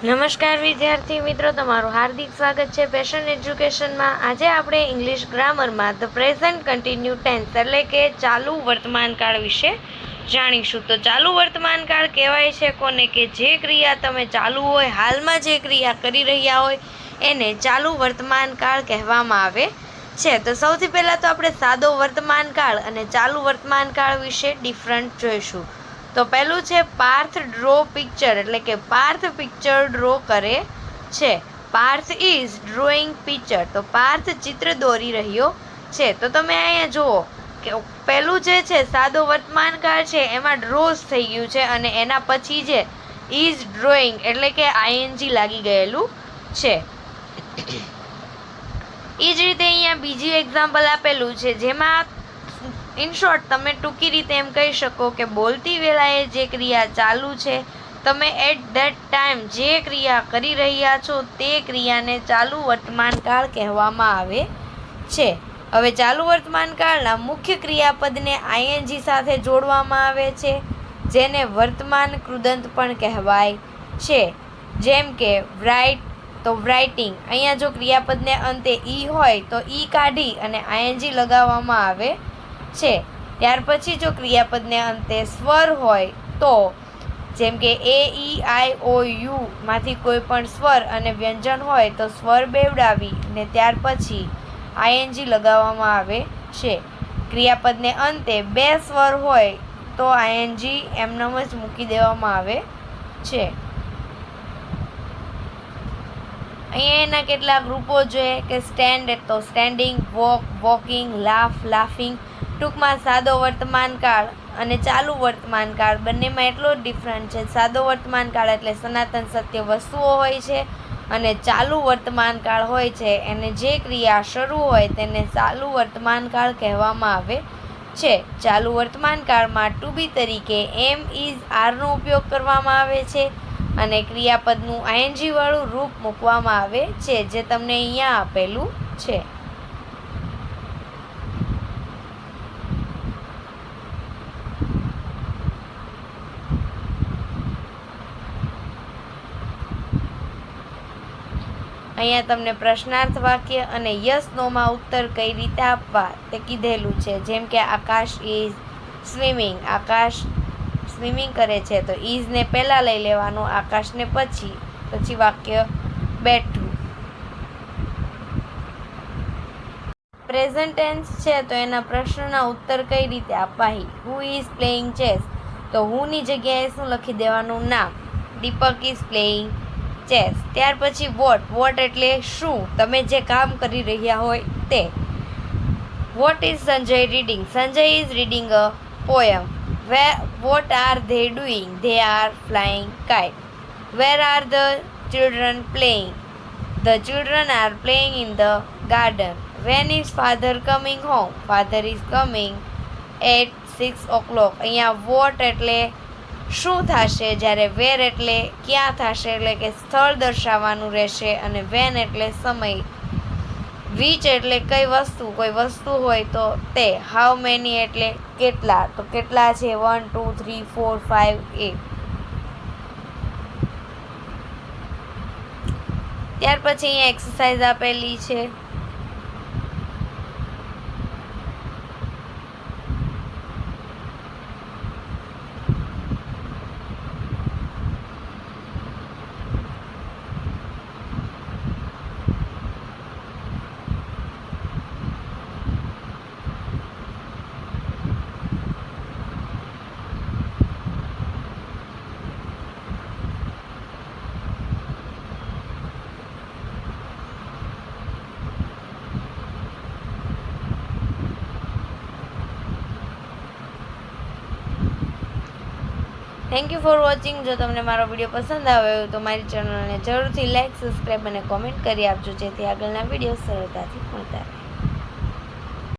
નમસ્કાર વિદ્યાર્થી મિત્રો, તમારું હાર્દિક સ્વાગત છે પેશન એજ્યુકેશનમાં। આજે આપણે ઇંગ્લિશ ગ્રામરમાં ધ પ્રેઝન્ટ કન્ટિન્યુ ટેન્સ એટલે કે ચાલુ વર્તમાનકાળ વિશે જાણીશું। તો ચાલુ વર્તમાનકાળ કહેવાય છે કોને કે જે ક્રિયા તમે ચાલુ હોય, હાલમાં જે ક્રિયા કરી રહ્યા હોય એને ચાલુ વર્તમાનકાળ કહેવામાં આવે છે। તો સૌથી પહેલાં તો આપણે સાદો વર્તમાનકાળ અને ચાલુ વર્તમાનકાળ વિશે ડિફરન્ટ જોઈશું। તો પહેલું છે પાર્થ ડ્રો પિક્ચર, એટલે કે પાર્થ પિક્ચર ડ્રો કરે છે। પાર્થ ઇઝ ડ્રોઈંગ પિક્ચર, તો પાર્થ ચિત્ર દોરી રહ્યો છે। તો તમે અહીંયા જુઓ કે પહેલું જે છે સાદો વર્તમાનકાળ છે એમાં ડ્રોઝ થઈ ગયું છે અને એના પછી જે ઇઝ ડ્રોઈંગ એટલે કે આઈએનજી લાગી ગયેલું છે। એ જ રીતે અહીંયા બીજી એક્ઝામ્પલ આપેલું છે જેમાં ઇન શોર્ટ તમે ટૂંકી રીતે એમ કહી શકો કે બોલતી વેળાએ જે ક્રિયા ચાલુ છે, તમે એટ ધેટ ટાઈમ જે ક્રિયા કરી રહ્યા છો તે ક્રિયાને ચાલુ વર્તમાનકાળ કહેવામાં આવે છે। હવે ચાલુ વર્તમાનકાળના મુખ્ય ક્રિયાપદને આઈએનજી સાથે જોડવામાં આવે છે, જેને વર્તમાન કૃદંત પણ કહેવાય છે। જેમ કે રાઇટ, તો રાઇટિંગ, અહીંયા જો ક્રિયાપદને અંતે ઈ હોય તો ઈ કાઢી અને આઈએનજી લગાવવામાં આવે છે। ત્યાર પછી જો ક્રિયાપદને અંતે સ્વર હોય તો જેમ કે એ ઈ આઈ ઓ યુ માંથી કોઈ પણ સ્વર અને વ્યંજન હોય તો સ્વર બેવડાવી ને ત્યાર પછી આઈએનજી લગાવવામાં આવે છે। ક્રિયાપદને અંતે બે સ્વર હોય તો આઈએનજી એમનેમ જ મૂકી દેવામાં આવે છે। અહીંયા એના કેટલાક રૂપો જોઈએ કે સ્ટેન્ડ તો standing, walk, walking, laugh, laughing. ટૂંકમાં સાદો વર્તમાનકાળ અને ચાલુ વર્તમાનકાળ બંનેમાં એટલો જ ડિફરન્ટ છે। સાદો વર્તમાનકાળ એટલે સનાતન સત્ય વસ્તુઓ હોય છે અને ચાલુ વર્તમાનકાળ હોય છે એને જે ક્રિયા શરૂ હોય તેને ચાલુ વર્તમાનકાળ કહેવામાં આવે છે। ચાલુ વર્તમાનકાળમાં ટુ બી તરીકે એમ, ઇઝ, આરનો ઉપયોગ કરવામાં આવે છે અને ક્રિયાપદનું આઈએનજી વાળું રૂપ મૂકવામાં આવે છે, જે તમને અહીંયા આપેલું છે। અહીંયા તમને પ્રશ્નાર્થ વાક્ય અને યસ નોમાં ઉત્તર કઈ રીતે આપવા તે કીધેલું છે। જેમ કે આકાશ ઇઝ સ્વિમિંગ, આકાશ સ્વિમિંગ કરે છે તો ઇઝને પહેલાં લઈ લેવાનું, આકાશને પછી વાક્ય બેઠું। પ્રેઝન્ટ ટેન્સ છે તો એના પ્રશ્નના ઉત્તર કઈ રીતે આપવા? હુ ઇઝ પ્લેઇંગ ચેસ, તો હુની જગ્યાએ શું લખી દેવાનું? નામ। દીપક ઇઝ પ્લેઇંગ ચેસ। ત્યાર પછી વોટ એટલે શું, તમે જે કામ કરી રહ્યા હોય તે। What is Sanjay reading, Sanjay is reading a poem. What are they doing, they are flying kite. Where are the children playing, the children are playing in the garden. When is father coming home, father is coming at 6 o'clock। અહીંયા vote એટલે શું થશે, જ્યારે વેર એટલે ક્યાં થશે એટલે કે સ્થળ દર્શાવવાનું રહેશે અને વેન એટલે સમય। વિચ એટલે કઈ વસ્તુ, કોઈ વસ્તુ હોય તો તે। હાઉ મેની એટલે કેટલા, તો કેટલા છે 1 2 3 4 5 8। ત્યાર પછી અહીંયા એક્સરસાઇઝ આપેલી છે। Thank you for watching. જો તમને મારો વિડીયો પસંદ આવ્યો તો મારી ચેનલને જરૂરથી લાઇક, સબસ્ક્રાઈબ અને કોમેન્ટ કરી આપજો, જેથી આગળના વિડીયો સરળતાથી મળતા રહે।